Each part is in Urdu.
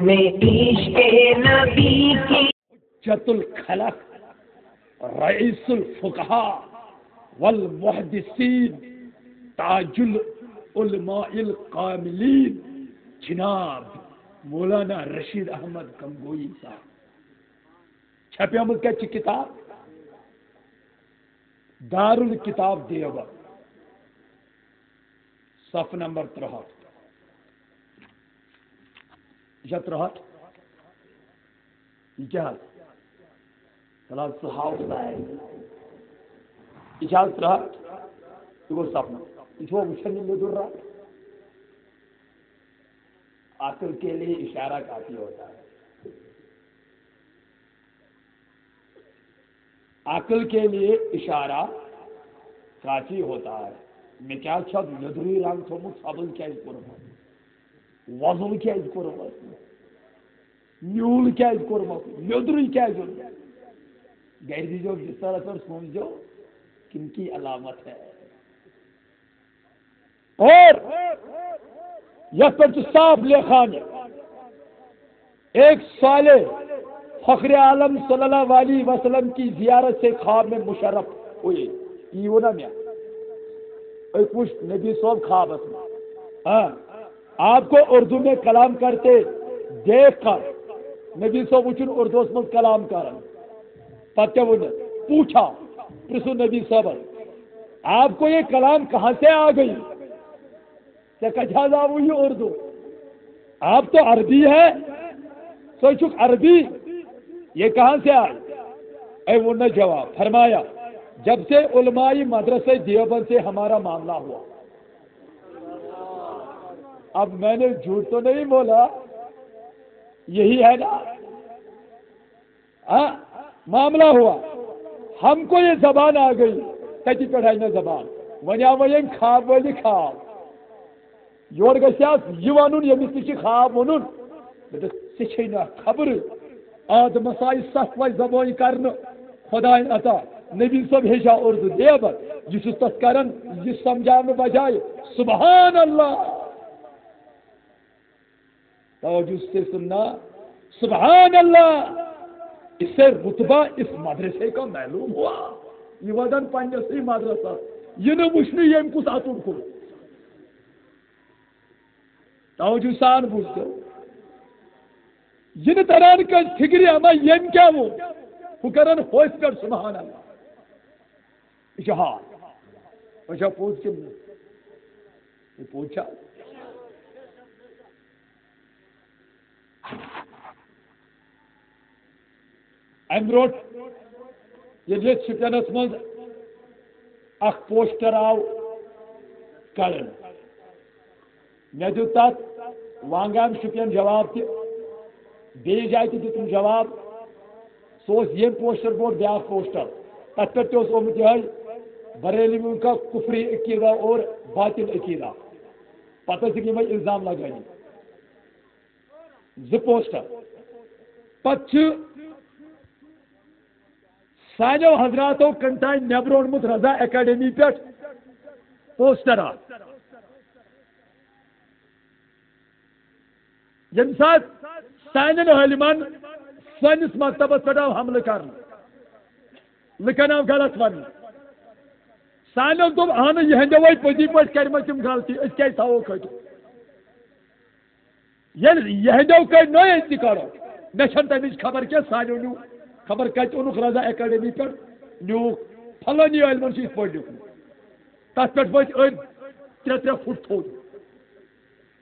میں عشق نبی کی حجت الخلق رئیس الفقہاء والمحدثین تاج العلماء القاملین جناب مولانا رشید احمد گنگوئی صاحب چھپیمت کیا کتاب دار الکتاب دیوبند صف نمبر 63 یہ 63 یہ کیا حال فلحال صحاؤ یہ 63 یہ گو صف نمبر یہ وچھن مدر رہا عقل کے لیے اشارہ کافی ہوتا ہے عقل کے لیے اشارہ کافی ہوتا ہے میں کیا چھت ندری رنگ تھومت سبز کیا کورمت وضل کیا کورمت نیول کیا کورمت ندری کیا گھر دیجو بستر پر سوچو کن کی علامت ہے اور یہ پر صاف لکھان ایک صالح فخر عالم صلی اللہ علیہ وسلم کی زیارت سے خواب میں مشرف ہوئے یہ وہ نا میں پوچھ نبی صاحب خواب میں ہاں آپ کو اردو میں کلام کرتے دیکھ کر نبی صاحب وچن اردو میں کلام کر پتہ پوچھا پرسو نبی صاحب آپ کو یہ کلام کہاں سے آ گئی کچھ آو یہ اردو آپ تو عربی ہے سوچو عربی یہ کہاں سے آئی اے وہ نہ جواب فرمایا جب سے علمائی مدرسے دیوبند سے ہمارا معاملہ ہوا اب میں نے جھوٹ تو نہیں بولا یہی ہے نا ہاں معاملہ ہوا ہم کو یہ زبان آ گئی کتی پڑھائی نہ زبان ونیا ون خواب والی خواب یور گھس یہ ون یمس نش خواب ون ژے نا خبر آدم آئی 7 وجہ زبان کرنے خدا عطا نبی صاحب ہیچا اردو دیوبند یہ تس کران یہ سمجھانے بجائے سبحان اللہ توجہ سے سننا سبحان اللہ اس سے رتبہ اس مدرسے کا معلوم ہوا یہ ودن پنس مدرسہ یہ نہ وچھنے یم کس اتن کور توجہ سان بوزتو یہ تران کا فکر اما یم کیا وہ کران ہوس پہ سبحان اللہ یہ ہاں اچھا پوچھ کے پوچھا ام بروٹ یہ شپینس مز اخ پوسٹر آو کرن مے دیت تک وانگام شپین جواب تہ بیس جائے تہ دتم جواب سو یم پوسٹر بورڈ بیاکھ پوسٹر تک پہ آمت یہ بریلویوں کا کفری عقیدہ اور باطل عقیدہ پتہ سے یہ الزام لگانی 2 پوسٹر پتہ سانو حضراتو کنٹائن نبر اونمت رضا اکیڈمی پہ پوسٹر یم سات سان علمان سنس مکتبس پہ آو حملہ کرنا لکن آو غلط ون سانو دب اہن یہ پزی پہ کرم تم غلطی اس کیا تھو کھٹ یہ کر نو تہ کرو مے تمچ خبر کی سانو نیو خبر کت اونک رضا اکیڈمی پہ نیو فلانی علمن سے پہ لکھن تر پہ ورت 3 فٹ تھوڑ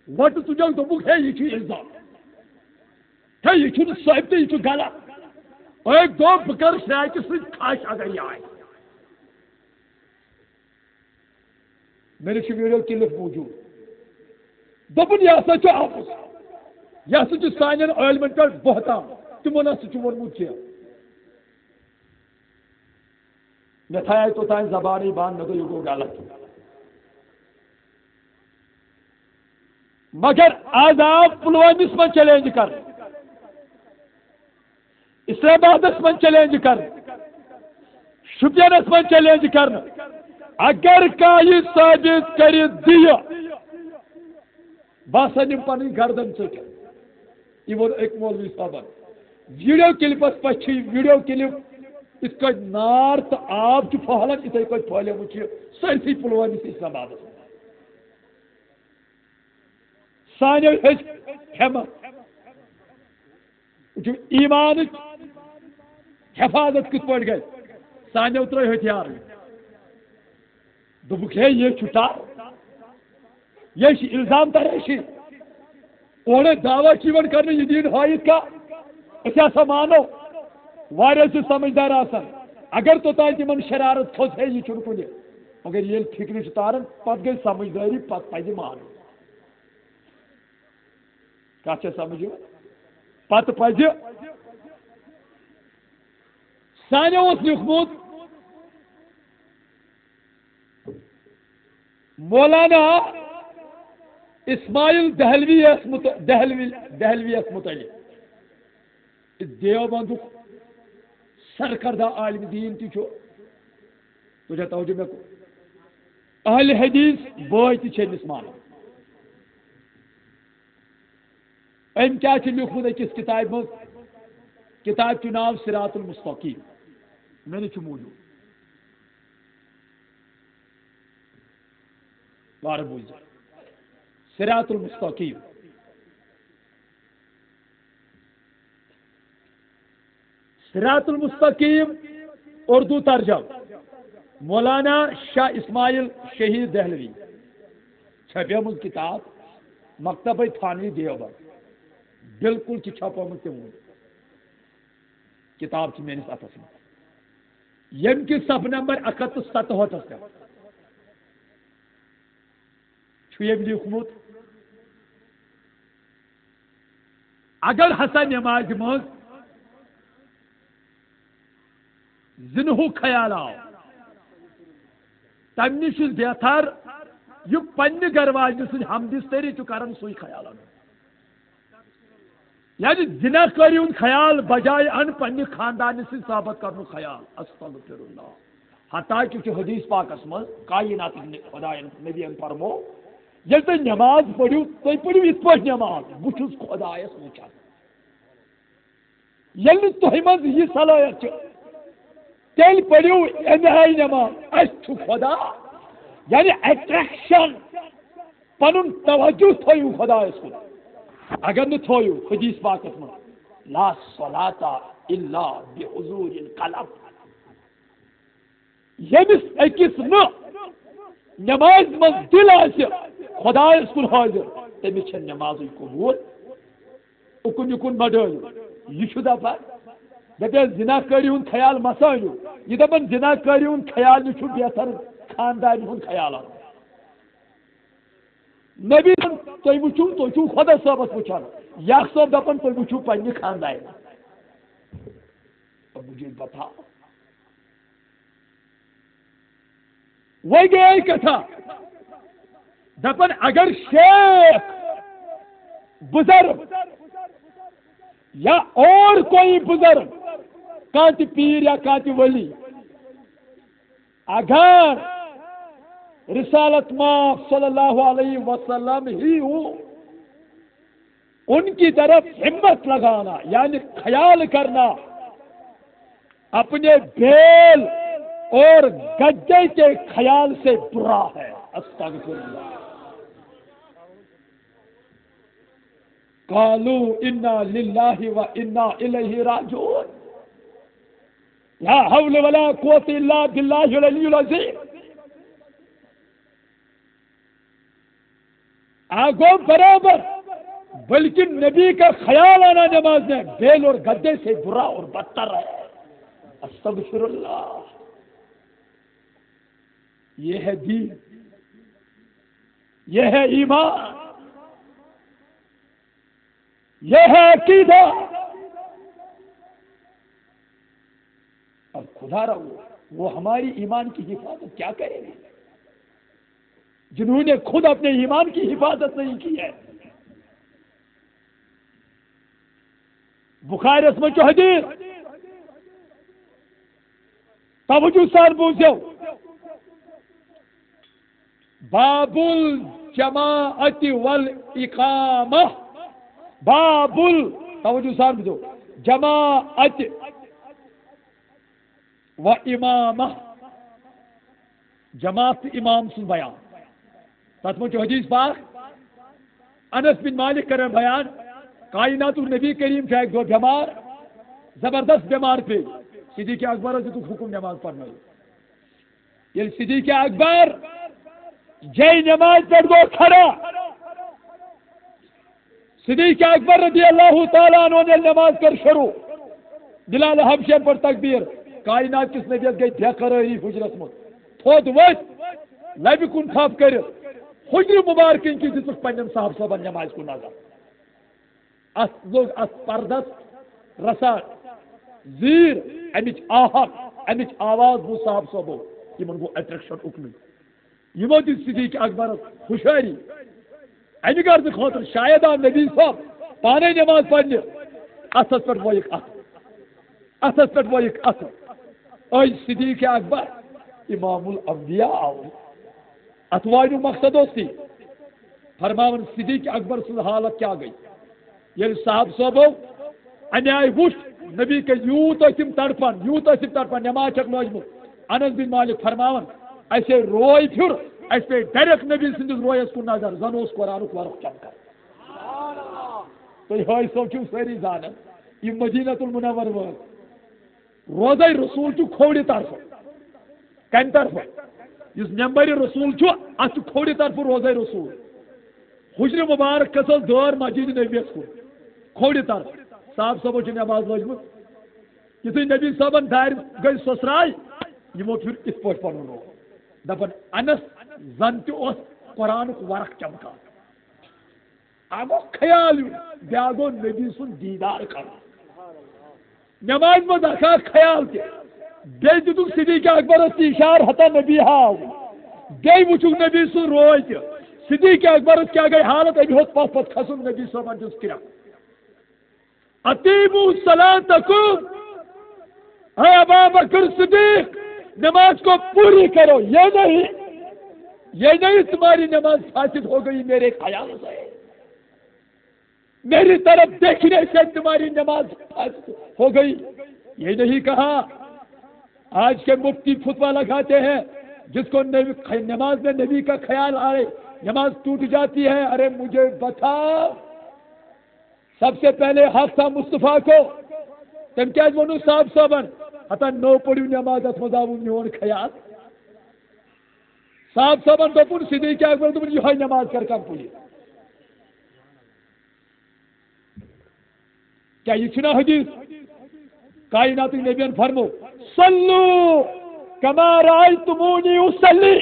وٹ تجو دبک ہے یہ الزام ہے یہ ثابت یہ غلط ایک دو بکر شراکہ ساش اگر یہ آئے میرے ویڈیو کلپ موجود دپن یہ ہسا آپس یہ ہسا سان علمن پہ بہتان تمو نسا ونمت کی مے تھائے توتان زبانی بند مے یہ گو غلط مگر آج آو پلوامس من چیلنج کر اسلام آبادس من چیلنج کر شپینس من چیلنج کر اگر یہ ثابت کر دیا بہت نم پن گردن ٹھیک یہ وہ ایک مولوی صاحب ویڈیو کلپس پہ ویڈیو کلپ اس کا نار تو آب کی پھہلان اتھے پہ پھہلیمت سرسی پلوامس اسلام آباد سانو ہمت ایمان حفاظت کت پہ گئی سانو تر ہتھیار دبک ہے یہ چھٹا یہ الزام تریشی اور دعوی کرنے یہ دین حایت کا اچھا مانو وارے سے سمجھدار آسان اگر تو تان تمن شرارت کھوت ہے یہ چھن کن مگر یہ فکر تاران پت گئی سمجھداری پت پہ مان کیا سمجھو پت پز سانو لکھمت مولانا اسماعیل دہلوی متعلق دیوبند سرکردہ عالم دین تجھے توجہ میں اہل حدیث بوئے تمس مان ام کیا لکھمت اکس کتاب مز کتاب کے نام صراط المستقیم میں نے موجود بار بوجھ صراط المستقیم صراط المستقیم اردو ترجم مولانا شاہ اسماعیل شہید دہلوی چھپیمت کتاب مکتبہ تھانوی دیوبند بالکل چھپومت تم کتاب میس اتس یم کس صف نمبر 177 یم لکھمت اگر ہسا نماز مز زنہ خیال آو تم نش بہتر یہ پنہ گھر واجن سن ہمدستری کران سی خیال ان یعنی زنا کری ہند خیال بجائے ان پنہ خاندان سے ثابت کرن خیال استغفر اللہ حتیٰ کہ حدیث پاکس مز کائنات خدا نبی فرمو یل تھی نماز پڑھو تھی پڑھو اس پہ نماز بھس خدایس وچان یل تہ مز یہ صلاحیت تیل پڑھو انتہائی نماز اس خدا یعنی اٹریکشن پن توجہ تھو خدایس کن اگر نہ تھو حدیث پاکس مز لا صلاۃ الا بحضور القلب یمس اکس نماز مز دل آس خدایس کن حاضر تمس نماز قبول اکن یکن بڑھو یہ دپان دپان زنا کاری ہند خیال مسانو یہ دپان زنا کاری ہند خیال یہ بہتر خاندان ہند خیال نبی تھی وچو تھی خدا صبس وچان یاق صاحب دپان تھی وچو پنہ خاندان مجھے بتا وہ گئی کتھا دپان اگر شیخ بزرگ یا اور کوئی بزرگ کانتی پیر یا کانتی ولی اگر رسالت ماں صلی اللہ علیہ وسلم ہی ہو ان کی طرف ہمت لگانا یعنی خیال کرنا اپنے بیل اور گجے کے خیال سے برا ہے استغفر اللہ قالوا انا للہ و انا الیہ راجعون لا حول ولا قوت الا باللہ العلی العظیم آگو برابر بلکہ نبی کا خیال آنا نماز میں بیل اور گدے سے برا اور بدتر ہے استغفر اللہ یہ ہے دین یہ ہے ایمان یہ ہے عقیدہ اب خدا رہو وہ ہماری ایمان کی حفاظت کیا کرے گی جنہوں نے خود اپنے ایمان کی حفاظت نہیں کی ہے بخاری اس میں جو حدیث توجہ سان بوزو باب الجماعت والاقامہ بابل توجہ سان بجو جماعت و امامہ جماعت امام سن بیان تت مجھ حدیث پاک انس بن مالک کرن بیان کائنات نبی کریم شاید دو بیمار زبردست بیمار پہ صدیق اکبر دتک حکم نماز پڑھنا یل صدیق اکبر جے نماز پڑھ گو کھڑا صدیق اکبر رضی اللہ تعالیٰ عنہ نے نماز کر شروع بلال حبشی پر تکبیر کائنات کس نبیت گئی بے قراری حجرت من تھوت وت لبہ کن تھپ کر حجر مبارکن کی دتک پنن صاحب صاحبن نماز کو نظر اس لوگ اس پردس رسا زیر امچ آہت امچ آواز بو صاحب صاحبو یمن گو اٹریکشن اکنی یمو دت صدیق اکبر خوشحالی امہ غرض خاطر شاید آو نبی صاحب پانے نماز پڑھنے اتھس پہ ویک اتھس پہ ویک اتھ اے صدیق اکبر امام الانبیاء آو ات وایو مقصد تی فرماون صدیق اکبر سن حالت کیا گئی یل صاحب صاحبو امہ آئی وش نبی کے یوت تم تڑپان نماز چک لوجمت انس بن مالک فرماون ایسے روئی پھر اس پہ ڈائریکٹ نبی سندس رویس کو نظر زن اس قرآن ورق چمکان تو یہ سو چھو ساری زانن یہ مدینہ المنور روزہ رسول چھو کھوڑی طرف کن طرف اس ممبر رسول چھو ات کھوڑی طرف روزہ رسول حجر مبارک کسل دور مسجد نبی کو کھوڑی طرف صاحب صاحب چھ نماز لوجمت یتھے نبی صاحبن دار گئی سسرائی یمو پھر اس پوش پڑھن رو دپن انس زن تس قرآن ورق چمکان آگو خیال بیا گو نبی سن دیدار کر نماز مز آ خیال تہ بی دتک صدیق اکبر اشار ہتا نبی ہاو بی وچک نبی سن روئے تہ صدیق اکبر کیا گئی حالت ابھی ہوت پس پس کھسن نبی صاحب دس کرا اتیموا صلاتکم اے ابا بکر صدیق نماز کو پوری کرو یہ نہیں تمہاری نماز فاسد ہو گئی میرے خیال سے میری طرف دیکھنے سے تمہاری نماز فاسد ہو گئی یہ نہیں کہا آج کے مفتی فتویٰ لگاتے ہیں جس کو نماز میں نبی کا خیال آئے نماز ٹوٹ جاتی ہے ارے مجھے بتا سب سے پہلے حق تھا مصطفیٰ کو تم کیا ونو صاحب صاحبن ہتا نو پڑھو نماز ات مز آو میون خیال صاحب صاحبن دپن صدیق اکبر دپن یہ نماز کر کمپلیٹ کیا یہ چھنا حدیث کائنات نبیان فرمو صلو کما رأیتمونی اصلی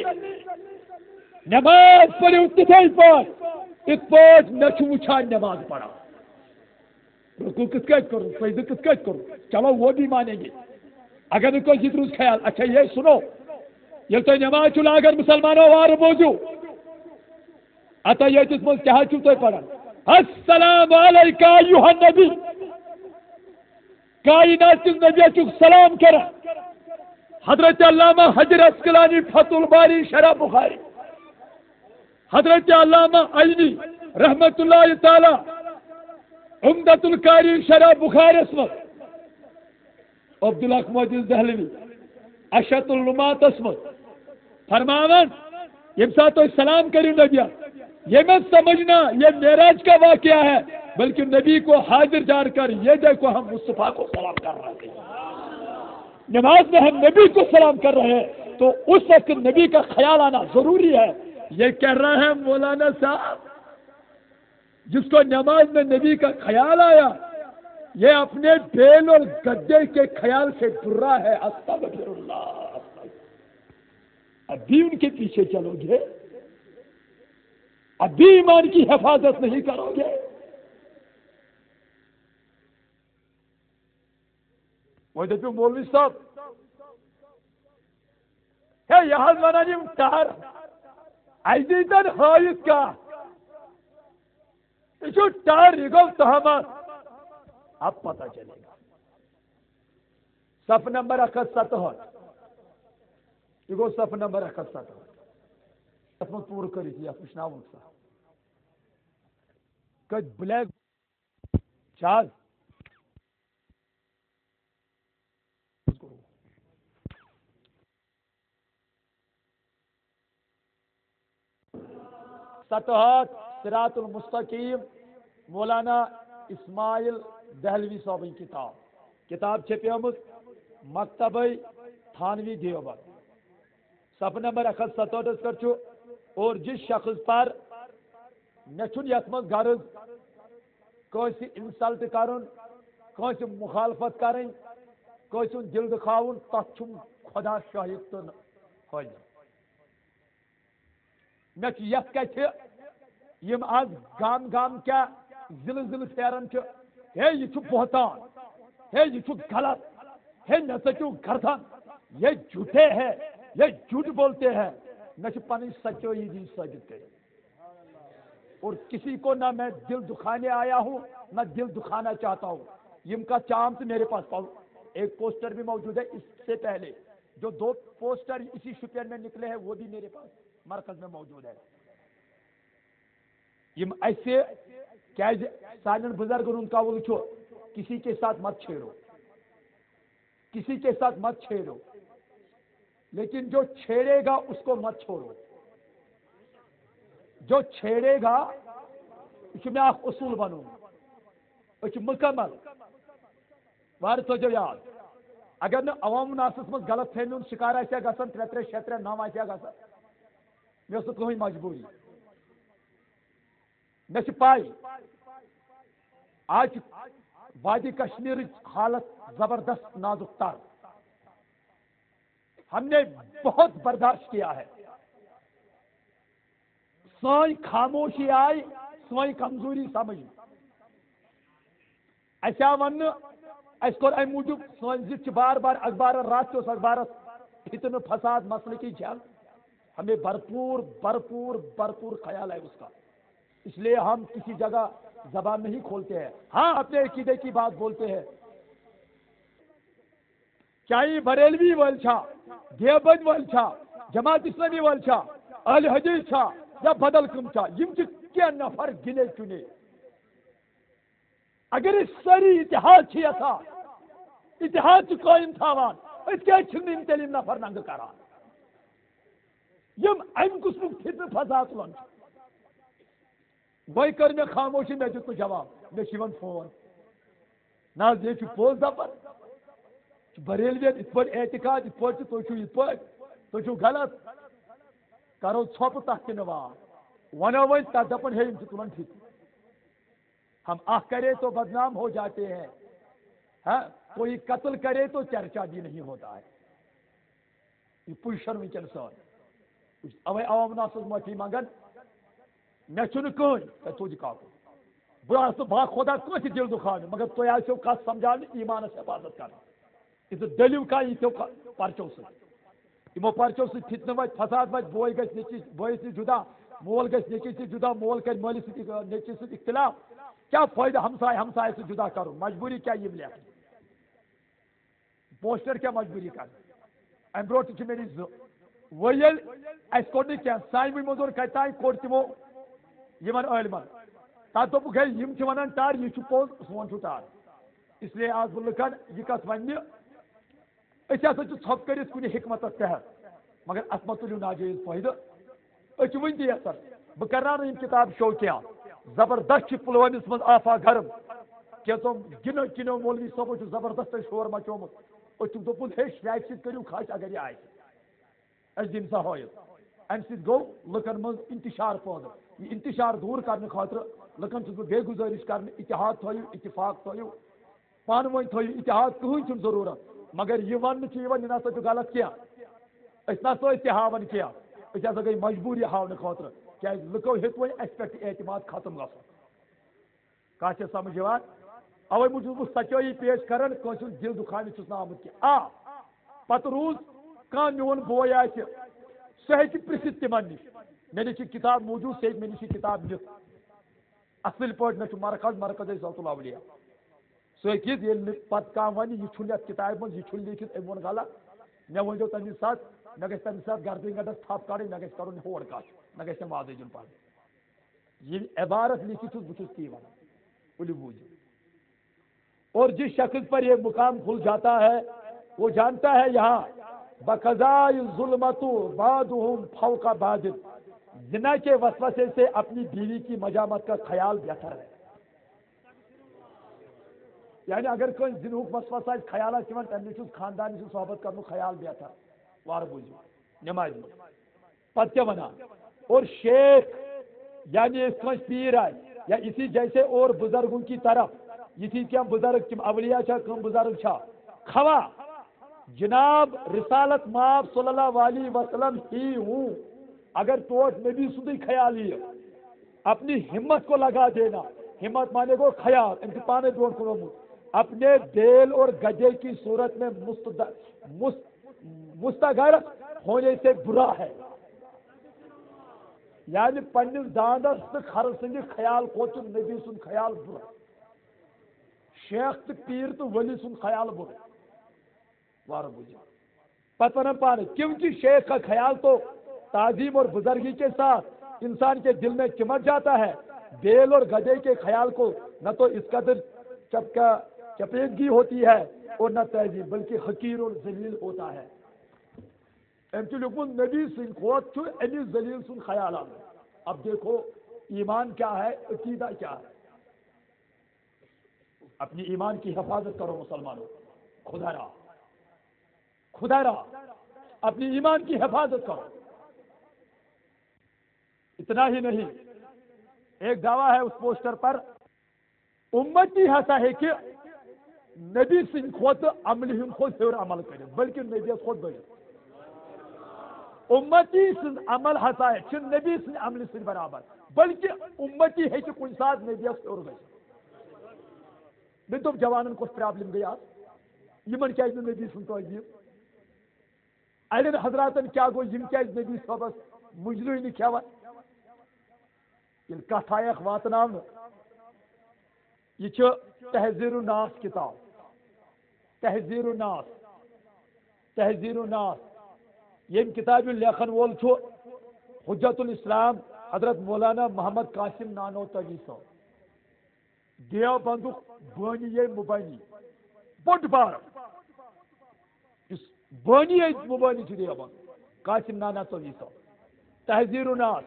نماز پڑھو تتھے پاٹ مے چھ وچھان نماز پڑھا رکوع کس کٹ کرو سجدہ کس کٹ کرو چلو وہ بھی مانیں گے اگر کوئی جتروس خیال اچھا یہ سنو یہ تو نماز چلا اگر مسلمانوں وار موجو اتا یہ جس مز کیا چھو تو پڑھا السلام علیکہ ایھا النبی کائنات نبی چک سلام کرا حضرت علامہ حجر اسقلانی فتح الباری شرح بخاری حضرت علامہ عینی رحمت اللہ تعالی عمدۃ القاری شرح بخاری اسمت عبدالحق دہلوی اشت العلومات اسمت فرماون یم ساتھ تو سلام کریں نبی یہ مت سمجھنا یہ معراج کا واقعہ ہے بلکہ نبی کو حاضر جار کر یہ دیکھو ہم مصطفیٰ کو سلام کر رہے ہیں نماز میں ہم نبی کو سلام کر رہے ہیں تو اس وقت نبی کا خیال آنا ضروری ہے یہ کہہ رہا ہے مولانا صاحب جس کو نماز میں نبی کا خیال آیا یہ اپنے بیل اور گدے کے خیال سے ڈر رہا ہے استغفر اللہ اب بھی ان کے پیچھے چلو گے اب بھی ایمان کی حفاظت نہیں کرو گے وہ دیکھو مولوی صاحب ہے یہاں ونانیم تار ایدیدن حایت کا یہ ٹار یہ گو تہمت اب پتہ چلے گا صف نمبر 167 یہ گو صف نمبر 167 اس میں پور کری تھی آپ کچھ نہ ہوتا کہ بلیک چاز ستحات صراط المستقیم مولانا اسماعیل دہلوی صاحب کتاب چھپیمت مکتبہ تھانوی دیوبند صفحہ نمبر 167 پر اور جس شخص پر مے یت من غرض کانسی انسلٹ کرن کانسی مخالفت کریں کانسی دل دکھاؤن تک خدا شاہد تو حاضر مے یت کتھ یم آج گام گام کیا ضلع ضلع پھیران ہے یہ بہتان ہے یہ غلط ہے نہ سچو گردن یہ جھوٹے ہیں یہ جھوٹ بولتے ہیں میں پن سچوئی دی ثابت کری اور کسی کو نہ میں دل دکھانے آیا ہوں نہ دل دکھانا چاہتا ہوں یم کا چام تو میرے پاس پاؤ ایک پوسٹر بھی موجود ہے اس سے پہلے جو 2 پوسٹر اسی شپین میں نکلے ہیں وہ بھی میرے پاس مرکز میں موجود ہے یم ایسے کیا سان بزرگن قول کسی کے ساتھ مت چھیڑو کسی کے ساتھ مت چھیڑو لیکن جو چھیڑے گا اس کو مت چھوڑو جو چھیڑے گا اس میں آپ اصول بنو اس مکمل وار تھو یاد اگر نہ عوام ناسس مز غلط فہمی ہند شکار آیا گھان 3 6 3 9 آیا گھان مے کہیں مجبوری مے پائی آج وادی کشمیر حالت زبردست نازک تر ہم نے بہت برداشت کیا ہے سوئی خاموشی آئی سوئی کمزوری سمجھ ایسا ون اس کور ام موجود سون ضد بار بار اخبار رات اخبارس فتن فساد مسئلہ کی جھل ہمیں بھرپور بھرپور بھرپور خیال ہے اس کا اس لیے ہم کسی جگہ زبان نہیں کھولتے ہیں ہاں اپنے عقیدے کی بات بولتے ہیں چاہے بریلوی ول چھا دیوبند ول چھا جماعت اسلامی ول چھا اہل حدیث چھا یا بدل کم چھا یم کیا نفر گنے چنے اگر اس ساری اتحاد یھا اتحاد قائم تھاوان اس کیا یم تیل نفر ننگ کران یم ام قسم فتن فساد لن وی کر میں خاموشی میں دیت جواب مے فون نا یہ پوز دپان بریلوین ات پہ اعتقاد ات پہ تھی غلط کرو ژھوپ تک ونو ون تک دپن ہے تلان ٹھیک ہم آخ کرے تو بدنام ہو جاتے ہیں ہاں کوئی قتل کرے تو چرچا بھی نہیں ہوتا ہے یہ پوزیشن ونکین سان اوے عوام ناسز معافی منگان مے کہیں تج کا بہت با خدا کس دل دکھان مگر تھی آسو کت سمجھانے ایمانس حفاظت کرنا یہ دلیو کا یہ پرچو سمو پرچو فتن وت فساد وت بوے گھس نیچی بوئس نش جدا مول گھس نیچی سے جدا مول کر مالس نیچی ست اختلاف کیا فائدہ ہمسائے ہمسائے سے جدا کرو مجبوری کیا یہ لکھ پوسٹر کیا مجبوری کر ام برو میری ویل اس کور نی کیا سالمی مزور کتان کور تمو یمن عالمن تک دوپک ہے یم ونان ٹار یہ پوز سون ٹار اس لیے آج بہ لکھان یہ کت ون اس ہسا ژھپ کرت کن حکمت تحت مگر ات مت تلیو ناجائز فائدہ اس ون تہ یژھان بہ کرناو یم کتاب شو کیا زبردست پلوامس من آفا گرم کینژو گنو کنو مولوی صاحبو زبردست شور مچومت اس دپن ہے شاید ست کرو خاص اگر یہ آئے اس دم سا ہائت ام سی گو لکن من انتشار پودہ یہ انتشار دور کرنے خاطر لکن چھس بے گزارش کرنے اتحاد تھو اتفاق تھو پان ون تھو اتحاد کہیں ضرورت مگر یہ ون یہ نسا غلط کیا اس نسا تہ ہاون کیا اس ہسا گئی مجبوری ہاؤنے خاطر کیا لکو ہیت وی اس پہ اعتماد ختم گھن کت سمجھ اوے موجود بہ سچائی پیش کران کنس دل دکھانے چھس نا آمت کی پتہ روز کان میون بوے آہ سہ ہیکہ پرژھتھ تمن نش مے نش کتاب موجود سہ مے نش کتاب لکھ اصل پہ مے مرکز مرکز ذات الاولیاء سہ ہیکہ پتہ کھانا ون یہ یتھ کتاب من یہ لیکھت ام وون غلط مے ونو تمہ سات مے گھس تمہ سات گردن گنڈس تھپ کڑ مے گھس کرن ہور کت مے گھس واضح دن پڑھ یہ عبارت لکھت بہت تی ون ولو بوجھ اور جس شخص پر یہ مقام کھل جاتا ہے وہ جانتا ہے یہاں بقضاء ظلمت بعضهم فوق بعض، زنا کے وسوسے سے اپنی بیوی کی مجامت کا خیال بہتر ہے. یعنی اگر کوئی زنوک وسوسہ خیالات کی تمہیں خاندان سے صحبت کرنے خیال بہتر وار بوجھو نماز پتہ کیا بنا. اور شیخ یعنی اس کو پیر ہے یا اسی جیسے اور بزرگوں کی طرف اسی کیا بزرگ کم اولیاء چھا کم بزرگ چھا خوا جناب رسالت ماب صلی اللہ علیہ وسلم ہی ہوں. اگر توٹ نبی سدی خیال ہی اپنی ہمت کو لگا دینا، ہمت مانے کو خیال ان کے پانے دوڑ کو اپنے بیل اور گدے کی صورت میں مستغرق ہونے سے برا ہے. یعنی پنس داندس تو خر سند خیال کھوت نبی سن خیال برا، شیخ تو پیر تو ولی سن خیال برا وار بجے پتہ ون پانے. کیونکہ شیخ کا خیال تو تعظیم اور بزرگی کے ساتھ انسان کے دل میں چمٹ جاتا ہے. بیل اور گدے کے خیال کو نہ تو اس قدر چپیدگی ہوتی ہے اور نہ تہذیب، بلکہ حقیر اور ذلیل ہوتا ہے. نبی سن کھوت امی ذلیل سن خیالات. اب دیکھو ایمان کیا ہے، عقیدہ کیا ہے. اپنی ایمان کی حفاظت کرو مسلمانوں، خدا را اپنی ایمان کی حفاظت کرو. اتنا ہی نہیں، ایک دعویٰ ہے اس پوسٹر پر امتی ہسا ہے کہ نبی سن خود عمل خود ہور عمل کرے، بلکہ نبی خود بڑے امتی سن عمل ہسا ہے نبی سن عمل سن برابر، بلکہ امتی ہے کہ کن ساتھ نبی ہور گئے. میں تو جوانن کو پرابلم گیا یمن کیا نبی سن تعظیم اڑین حضراتن کیا گو یم کیا نبی صبس مجلوئی نی کھیوان. یل کت آیک واتناون یہ تحذیر الناس کتاب، تحذیر الناس یم کتاب لیکھن وول حجت الاسلام حضرت مولانا محمد قاسم نانوتوی صاحب. دیوبند بانی یہ مبانی بوڑ بار بانی مبانی دیوبند قاسم نانوتوی صاحب. تحذیر الناس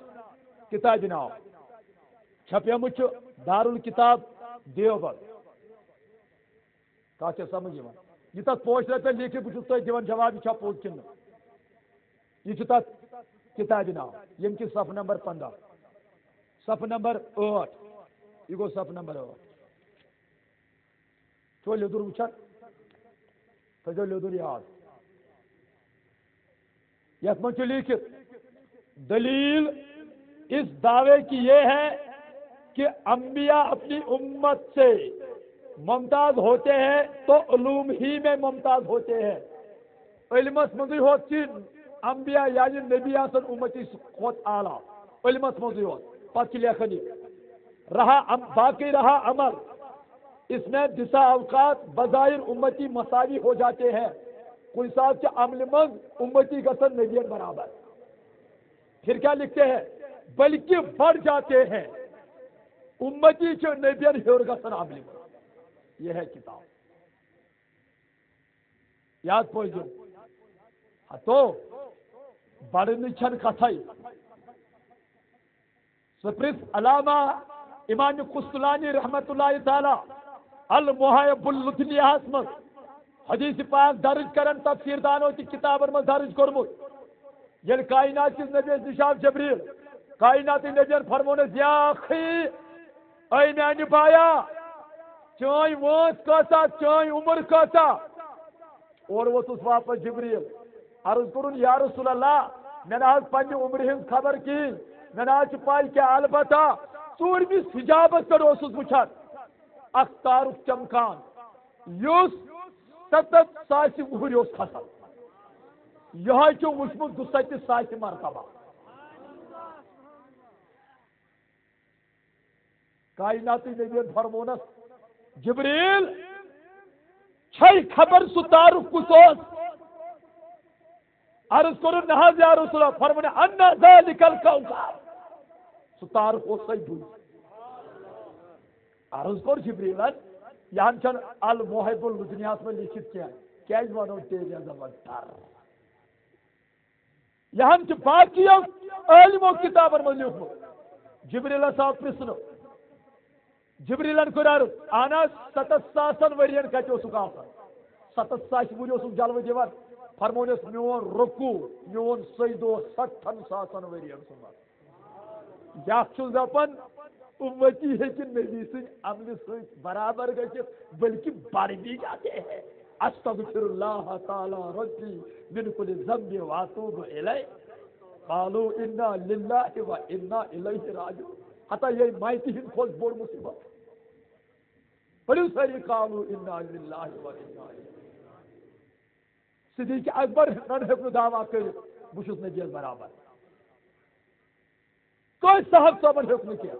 کتاب ناو چھپیمت دارالکتاب دیوبند. کت سمجھ یہ تک پوسٹر پہ لکھے بہت تھی دان جواب یہ پوز کن یہ تک کتاب ناو یم کی صف نمبر 15 صف نمبر 8 یہ گو صف نمبر 8 چھو لیدر وچان تھو لیدر یاد. یت من لکھت دلیل اس دعوے کی یہ ہے کہ انبیاء اپنی امت سے ممتاز ہوتے ہیں تو علوم ہی میں ممتاز ہوتے ہیں. علمت مزی ہوت چین انبیاء یعنی نبی آسن امتی خود اعلیٰ علمت مزی ہوت پتہ لیکھنی رہا باقی رہا عمل اس میں دسا اوقات بظاہر امتی مساوی ہو جاتے ہیں. کوئی ساتھ کے عمل مند امتی گسن نبیان برابر. پھر کیا لکھتے ہیں بلکہ بڑھ جاتے ہیں امتی کے نبیان ہور گسن عمل مند. یہ ہے کتاب یاد پوچھو تو بڑھنی چھن کتھائی سپرس علامہ امام قسطلانی رحمت اللہ تعالی المحیب اللطنی حسمت حدیث پاک درج کرن تفسیر دانو کی کتابن میں درج کرمت. یل کائنات کس نبی نشاب جبریل کائنات نبی فرمون یا اخی اے میانی بایا چائیں وانس کتا چائیں عمر کتا. اور وہ تس واپس جبریل عرض کرن یا رسول اللہ میں نے پنہ عمر ہند خبر کہین میں پائی کیا البتہ ژوٗرمِس حجابس پہ وچان اخ تعارف چمکان یس 70 ساس وہر کھسان یہ وچمت 37 ساس مرتبہ. کائناتی نبی فرمونس جبریل چھئی خبر سہ تعارف کس عرض کرو نہ یا رسول اللہ فرمانے انا ذالک الکوکب سہ تعارف سی بھول. عرض کر جبریلن یہاں چھ المحب الدنیا میں لکھت کیا ونو تیز زبردار یہاں چھ باقی علمو کتابن من لکھمت جبریل صاحب پرسنو جبریلن کور عرض انا 7,000 ورین کت آسان 7,000 وری جلوہ دیوان فرمونس میون رکوع میون سجدو 60,000 ورین سمت یھ دپان امتی ہیکن نبی سن عمل ست برابر گھت بلکہ بڑھ بھی جاتے ہیں استغفر اللہ تعالی ربی من کل ذنب واتوب الیہ قالوا انا للہ و انا الیہ راجعون حتی یہ مائتی ہند کھوز بوڑ مصیبت بڑی ساری قالوا انا للہ و انا الیہ صدیق اکبر نن ہیکو دعویٰ کر بہت نبی برابر کوئی صاحب صاحب ہیک نہ کیا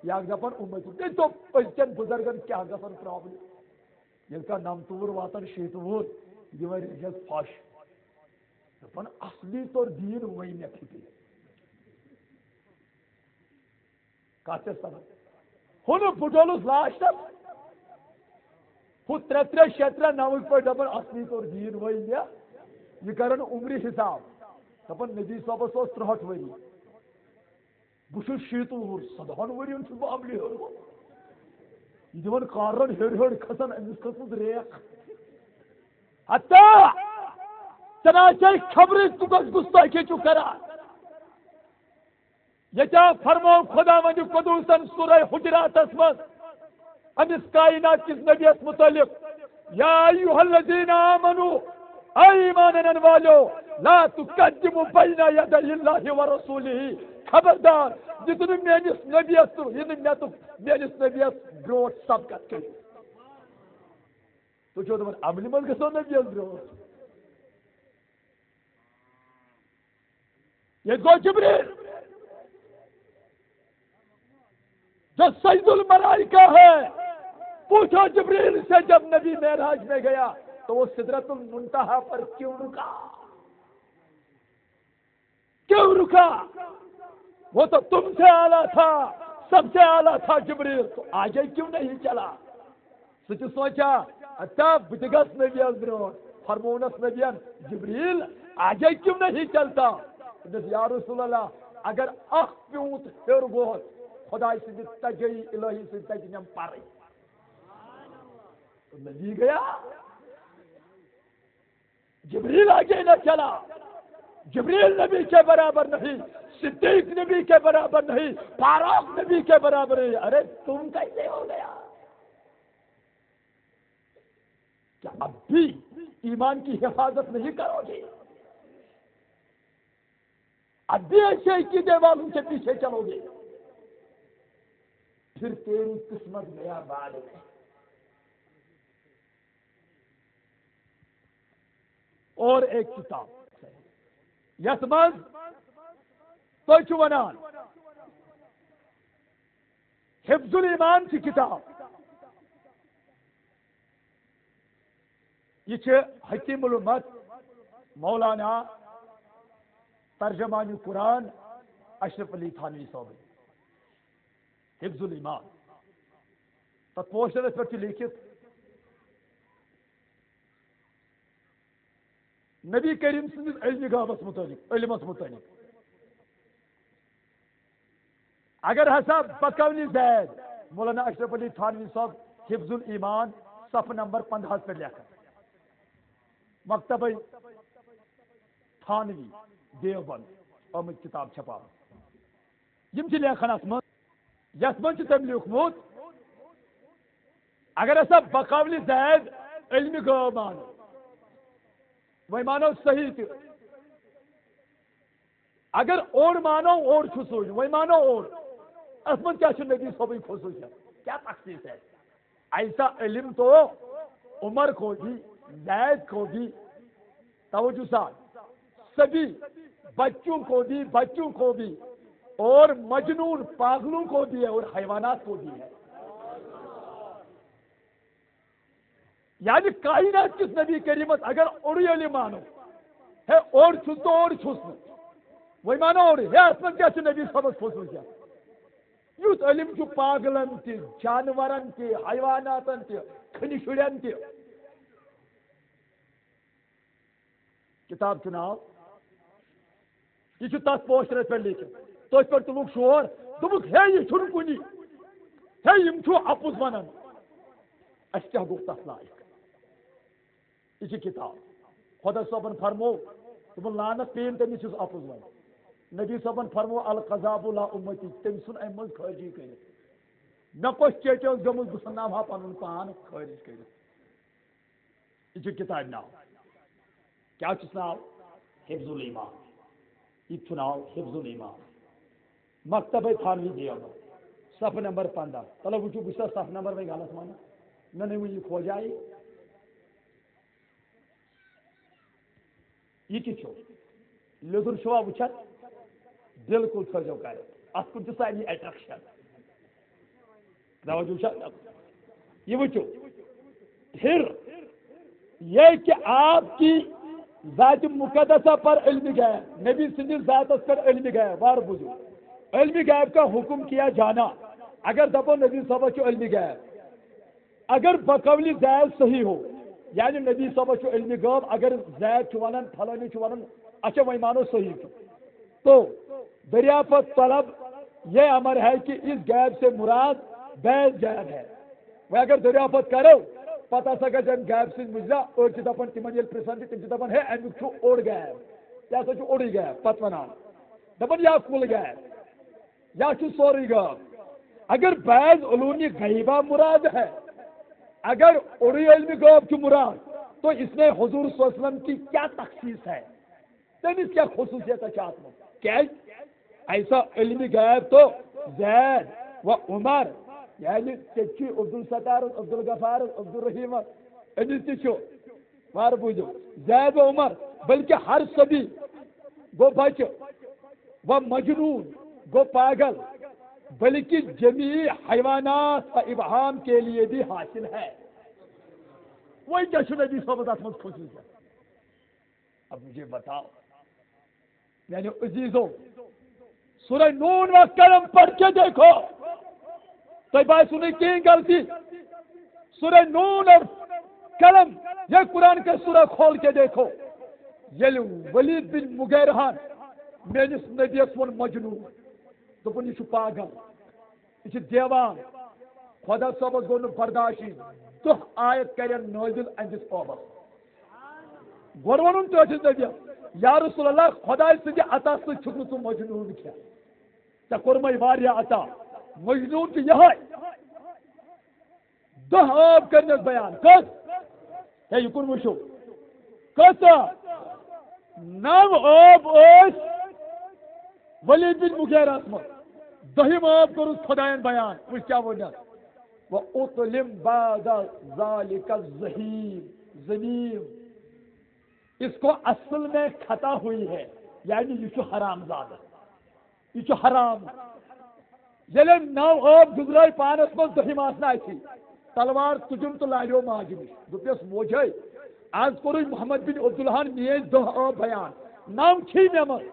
یا دپان امت تو پزکن بزرگن کیا گھن پرابلم یل کا نمتور واتن شیت وور یہ ریس پھش دپان اصلی طور دین وی مے پھٹے کت سمجھ ہن بڈولس لاسٹس ہو 3 6 9 پہ دپان اصلی طور دین وی مے یہ کرن عمری حساب دپان نبی صاحبس 63 وری بہت 70 وُہُر 100 ورین بہ عملی یہ دِوان کارن ہیٚر کھسان أمِس کھٔژمٕژ ریکھ حتیٰ چنانچہ خبریں تو کس گستاخی چھو کران یہ فرمو خدا ون قدوسن سورہ حجرات من امس کائنات کس نبیس متعلق یا ایھا الذین آمنوا اے ایمان انن والو لا تقدموا بین یدی اللہ ورسولہ خبردار جتن میانس نبیس تو یہ میانس نبیس بروٹ سبقت کر تو چھو دپان عمل من گژھو نبیس بروٹ یہ گو جبریل جو سید الملائکہ ہے پوچھو جبریل سے جب نبی معراج میں گیا تو وہ سدرۃ المنتہا پر کیوں رکا وہ تو تم سے اعلیٰ تھا سب سے اعلیٰ تھا جبریل تو آگے کیوں نہیں چلا سچ سوچا اچھا بتگس نبیس برو فرمونس نبیان جبریل آگے کیوں نہیں چلتا یا رسول اللہ اگر اخ پیوت ہر گوت خدا سند تجی الہی سے تجنم پارے تو نبی گیا جبریل آگے نہ چلا جبریل نبی کے برابر نہیں صدیق نبی کے برابر نہیں فاروق نبی کے برابر نہیں ارے تم کیسے ہو گیا کیا اب بھی ایمان کی حفاظت نہیں کرو گے اب بھی ایسے کی دیواروں کے پیچھے چلو گے پھر تیری قسمت گیا بعد میں اور ایک کتاب یسمز تو ونان حفظ الایمان کی کتاب یہ حکیم الامت مولانا ترجمان قرآن اشرف علی تھانوی صاحب حفظ الایمان تک پوسٹرس پہ لکھت نبی کریم سندس علم غابس متعلق علمس متعلق اگر ہسا بقول زید مولانا اشرف علی تھانوی صاحب حفظ الایمان صفحہ نمبر 15 پہ لکھا مکتبہ تھانوی دیوبند آمد کتاب چھپا یم لکھان ات من یس من تم لیکھمت اگر ہسا بقول زید علم غاب مانو وہ مانو صحیح تھی اگر اور مانو اور خصوص وہ مانو اور اس من کیا نبی صاحب خصوصیت کیا تخصیص ہے ایسا علم تو عمر کو بھی زید کو بھی توجہ ساتھ سبھی بچوں کو بھی اور مجنون پاگلوں کو بھی ہے اور حیوانات کو بھی ہے یعنی کائنات کس نبی کریمت اگر اوڑی علی مانو ہے اور چھس تو اور چھس وہی مانو اور ہے اس میں کیا نبی صاحب خصوصیت یوت علم چھو پاگلن تی جانورن تی حیواناتن تی کھنی شڑین تہ کتاب چناو یہ تس پوسٹرس پہ لکھت تھی پہ تلک شور دک ہے یہ چھن کنی ہے یم چھو اپز ونان اس کیا گو تس لائق یہ کتاب خدا صبن فرمو تم لانت پین تمس اس اپز ون نبی صبن فرمو القذاب لا امتی تم سن ام مز خارجی کر مے کس چیٹس گمت بہ سنام ہا پن پان خارج کر یہ کتاب ناو کیا چس ناو حفظ الایمان یہ ناو حفظ الایمان مکتب تھانوی دیوبند صف نمبر 15 چلو وچو بس صف نمبر میں غلط مانا نہ نہیں یہ کھوجائی یہ چھو لیدر شوا وچھت بالکل تھو کر ات کن ساری اٹریکشن یہ وچو پھر یہ کہ آپ کی ذات مقدسہ پر علم غیب نبی سندی ذات پر علم غیب وار بوجھو علم غیب کا حکم کیا جانا اگر دپو نبی صاحب چو علم غیب اگر بقولی زید صحیح ہو یعنی نبی صاحب چو علم غیب اگر زید چوانن پھلانی چوانن اچھا وہی مانو صحیح تو دریافت طلب یہ امر ہے کہ اس غیب سے مراد بیس غیب ہے وہ اگر دریافت کرو پتہ سا گھن غیب سے مجرا اور دپان تمن یل پرسن تم دپان ہے امیک چھو اوڑ غیب یہ سا اوڑی غیب پتہ ونان دپان یا کل غیب یا چھو سوری غیب اگر بعض علوم غیبہ مراد ہے اگر اوڑی علم غیب چھو مراد تو اس میں حضور صلی اللہ علیہ وسلم کی کیا تخصیص ہے تمس کیا خصوصیت چاہت کیا ایسا علم غیب تو زید و عمر یعنی چچی عبد الستار عبد الغفار عبد الرحیم امس تہ وار بوجھو زید و عمر بلکہ ہر صبی گو بچ و مجنون گو پاگل بلکہ جمیع حیوانات و ابہام کے لیے بھی حاصل ہے وہی کیا نبی صحبت مز خصوصیت اب مجھے بتاؤ یعنی عزیزوں سورہ نون و قلم پڑھ کے دیکھو تو بات سنی کی غلطی سورہ نون اور قلم یہ قرآن کا سورہ کھول کے دیکھو یل ولید بن مغیرہان میس نبیس ون مجنون دپن یہ پاگل یہ دیوان خدا صبس گو برداشی دہ آیت کرن نازل اندس قومس گوڑ ون تس نبیس یا رسول اللہ خدا سند عطا سن تو مجنون کیا ژے کورمے واریاہ عطا مجنون تو یہ دہ آب کرنس بیان کس ہے یہ کن وچو کس نو آب ولید بن مغیرہ مز دہم آب کورس خدائن بیان وچ کیا ونس وَأُطْلِمْ بَعْدَ ذَلِكَ الزَّهِيمِ زمین اس کو اصل میں خطا ہوئی ہے یعنی یہ حرام زادہ یہ حرام یل نو آب گزرائی پانس من دہم آسنا تھی تلوار تجم تو لاریو ماجہ نش دپس موجے آج کور محمد بن عبداللہ نیز دہ آب بیان نو چھی مے من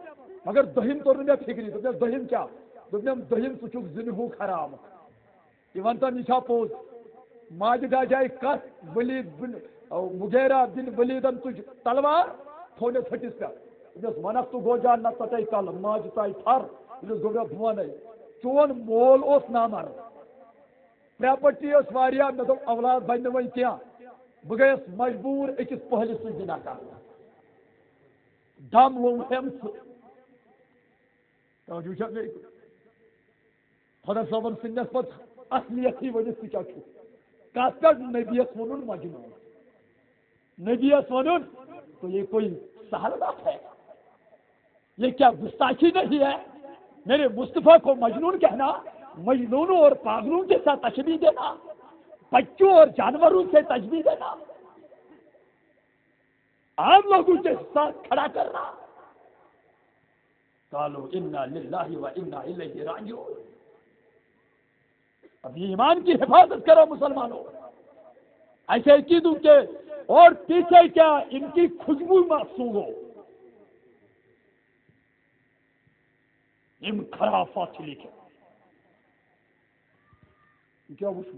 مگر دہم تور مے فکری دپس دہم کیا دپم دہم سہ زنہ حرام یہ ون تم یہ پوز ماجہ دا جائے کت ولید بن مغیرہ بن ولیدن تج تلوار تھونے پھٹس پہ دپس ونک تو گو جان نہ ژٹے کل ماجہ ژاے تھر دپس گو مے بونے چون مول اس نامر پراپرٹی اس واریاہ مے دپ اولاد بن ون کیا بہ گیس مجبور اکس پہلس سۭتۍ زنا کر دم لوگ ہم خدا صبن سندس پہ اصلیت ہی ورس کیا کت پہ نبیس ون مجنون نبیس ون تو یہ کوئی سہل بات ہے یہ کیا گستاخی نہیں ہے میرے مصطفیٰ کو مجنون کہنا مجنونوں اور پاگلوں کے ساتھ تشبیہ دینا بچوں اور جانوروں سے تشبیہ دینا عام لوگوں کے ساتھ کھڑا کرنا قالوا انا للہ و انا الیہ راجعون اب یہ ایمان کی حفاظت کرو مسلمانوں ایسے عقیدوں کے اور پیچھے کیا ان کی خوشبو محسوس ہو ان خرافات لکھے کیا وشو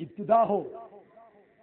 ابتدا ہو،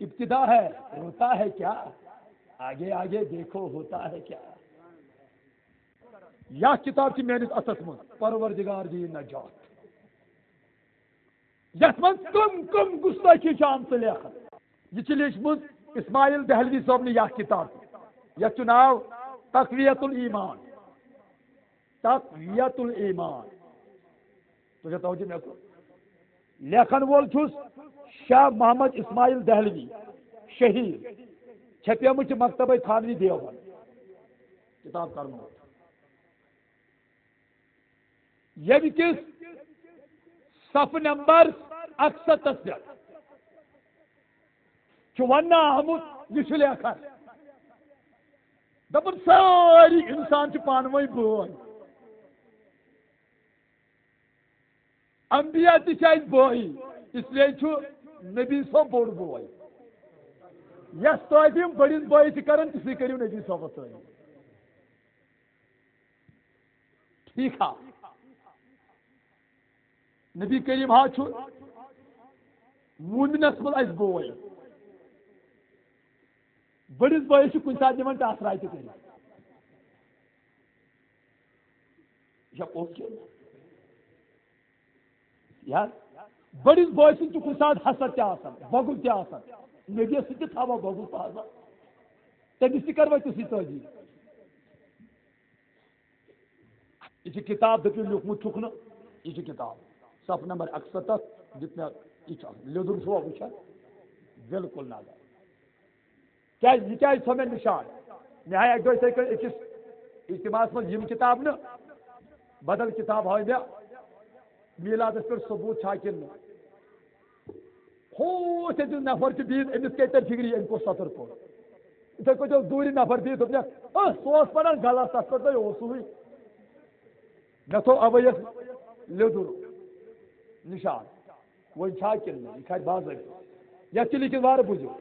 ابتدا ہے ہوتا ہے کیا، آگے آگے دیکھو ہوتا ہے کیا. یا کتاب کی میانس اتس من پروردگار دی نجات، یت من کم گستاخی آمت لیکھن. یہ لیچمت اسماعیل دہلوی صاحب نے یہ کتاب، یتھ ناو تقویت الایمان. تقویت الایمان تو توجہ میں کو لیکھن وول چھس شاہ محمد اسماعیل دہلوی شہید، چھپیمت مکتبہ خانوی دیوبند. کتاب کرنو یہ کس صف نمبر 68 ون آمت یہ لیکھان دپن ساری انسان پانوی بوئے، انبیاء تہ بوئی، اس لیے نبی صاحب بوڑ بوئے. یس تعلیم بڑس بوئے کران تھی کرو نبی صاحب تعلیم. ٹھیک ہے، نبی کریم ہا مومنس مل اس بوئے، بڑس بوئس کن سات دان ٹاسرائی تہ کر یار بڑس بوئس کن سات حسد تہ بغل تہ نبیس سی تھا بغل تازہ تمس تہ کرو تھی تعلیم. یہ کتاب دپو لیوکھمت چھک نا، یہ کتاب صف نمبر 68 جتنا یہ لیدر چھو وچان بالکل نظر یہ تھو مے نشان. مے آئی اک دہ اتھے کن اکس اجتماع من کتاب نا بدل کتاب ہائی مے میلادس پہ ثبوت چھا کن ہوت نفر تہ بہت امس کتر فکری ام کو سطر پور اتھے پٲٹھۍ دوٗرِ نفر بہت دوٚپ سُہ اوس پران غلط تس پہ اوسوٕے مے تھو اویس لیدر نشان وۄنۍ چھا کن یہ کھاتہِ باضٲبطہٕ. یتھ لکھت وار بوٗزِو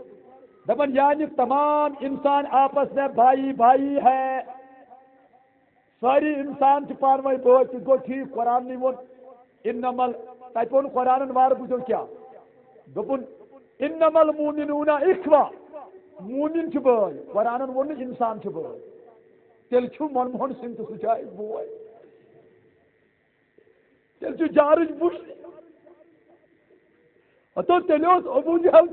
دپان یعنی تمام انسان آپس میں بھائی بھائی ہے، ساری انسان پانوی بٲژ. تہ گو ٹھیک قرآن وون انمل تتہ وون قرآن وار بوٗزِو کیا دپن انما المؤمنون اخوہ، مومن بٲے. قرآن وون انسان بٲے، تیل منموہن سنگھ تہ سہ بوے، تیل جارج بش. تو تیل ابو جہل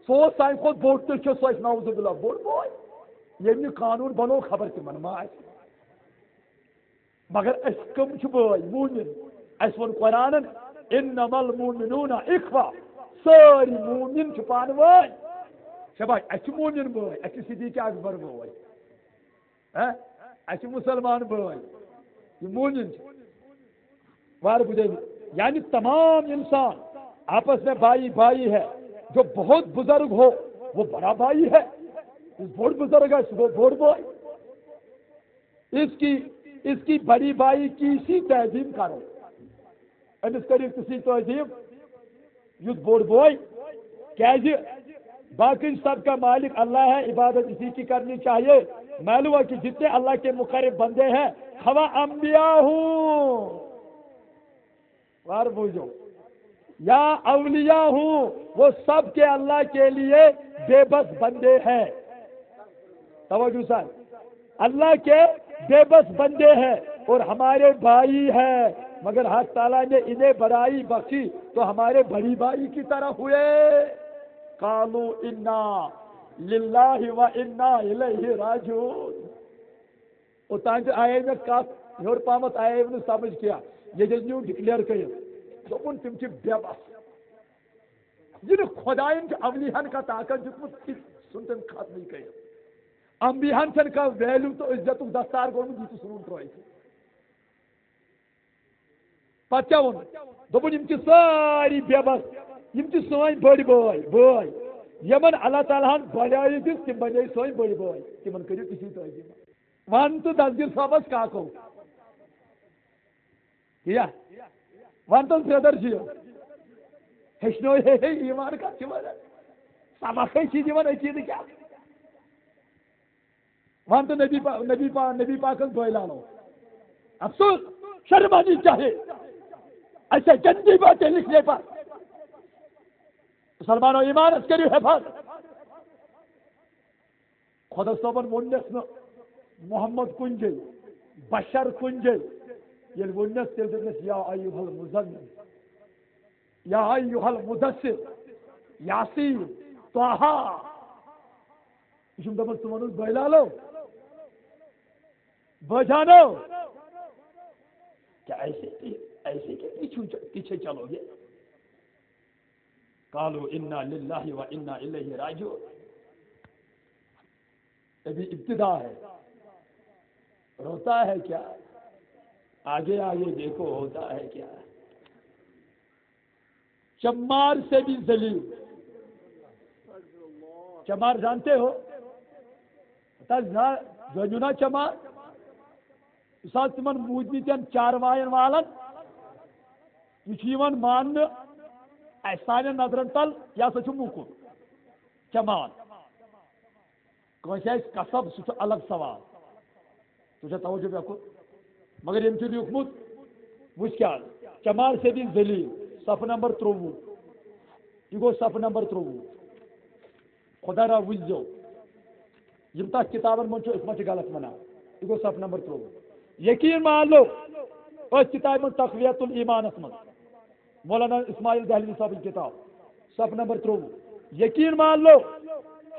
سہ سان کھت بوڑ تہ سہ نعوذ باللہ بوڑ بوے. یم قانون بنو خبر تمن ما آسہِ، مگر اس کم بٲے مومن. اس وون قرآن انما المؤمنون اخوہ، ساری مومن پانوی. شباش اس مومن بٲے، اس صدیق اکبر بوے، اس مسلمان بٲے، یہ مومن. وار بجے یعنی تمام انسان آپس میں بھائی بھائی ہے. جو بہت بزرگ ہو وہ بڑا بھائی ہے، بہت بزرگ ہے وہ بوڑ بوائے. اس کی بڑی بھائی کی سی تہذیب کرو، امس کرو تھی تہذیب یھ بوڑ بوائے. کیازِ باقی سب کا مالک اللہ ہے، عبادت اسی کی کرنی چاہیے. معلوم ہے کہ جتنے اللہ کے مقرب بندے ہیں خواہ انبیاء ہوں، وار بوجھو، یا اولیاء ہوں، وہ سب کے اللہ کے لیے بے بس بندے ہیں. توجہ سر، اللہ کے بے بس بندے ہیں اور ہمارے بھائی ہیں، مگر حق تعالیٰ نے انہیں بڑائی بخشی تو ہمارے بڑی بھائی کی طرح ہوئے. قالوا انا للہ و انا الیہ راجعون. اوتان آئے میں کت ہور پامت آئے میں سمجھ کیا یہ نیو ڈکلیئر کر دپن تم بے بس. یہ خدائن اولیہن کا طاقت دیکھت سن تم ختم کر. انبیاہن چھن کا ویلیو تو عزت دستار گومت یہ سنون ترائے. پتہ کیا وون دپن یم ساری بے بس، یم سن بڑ بٲے یمن اللہ تعالیٰ ہن بڑائی دس تم بنے سن بڑ بٲے. تمن کرو کسی تعلیم. ون تو دسگیر صاحبس کاکو کیا ون تو برادر جی ہیچنو ہے ایمان کت سبق دان عقیدہ کیا. ون تو نبی پاکس بٲے لانو. افسوس شرم آنی چاہیے. اچھا گندی باتیں لکھنے پر مسلمانوں ایمانس کریو حفاظت خدا صبن ونس نا محمد کن جی بشر کن جی یل ونس تیل دنس یا ایوہ المزمل یا ایوہ المدثر یاسین طاہا یہ دپان ژٕ وَن بٲے لالو بجانو کیا ایسے کے پیچھے چلو گے قالوا انا للہ و انا الیہ راجعون ابھی ابتدا ہے روتا ہے کیا آگے آگے دیکھو ہوتا ہے کیا چمار سے بھی ذلیل چمار جانتے ہو زنجنا چمار مثال تمن موجودین چاروائن والن یہ مان سان نظرن تل یہ سا موکن چمان کنس کسب سہ الگ سوال تجھے توجہ بیکو مگر یم لیکھمت وچ کیا چمار سے بھی ذلیل صفحہ نمبر 53 یہ گو صفحہ نمبر 53 خدا را وزو یم تک کتابن من اس مجھ غلط منا یہ گو صفحہ نمبر 53 یقین مان لو اس کتاب من تقویت الایمان اسمن مولانا اسماعیل دہلوی صاحب کی کتاب صفحہ نمبر 53 یقین مان لو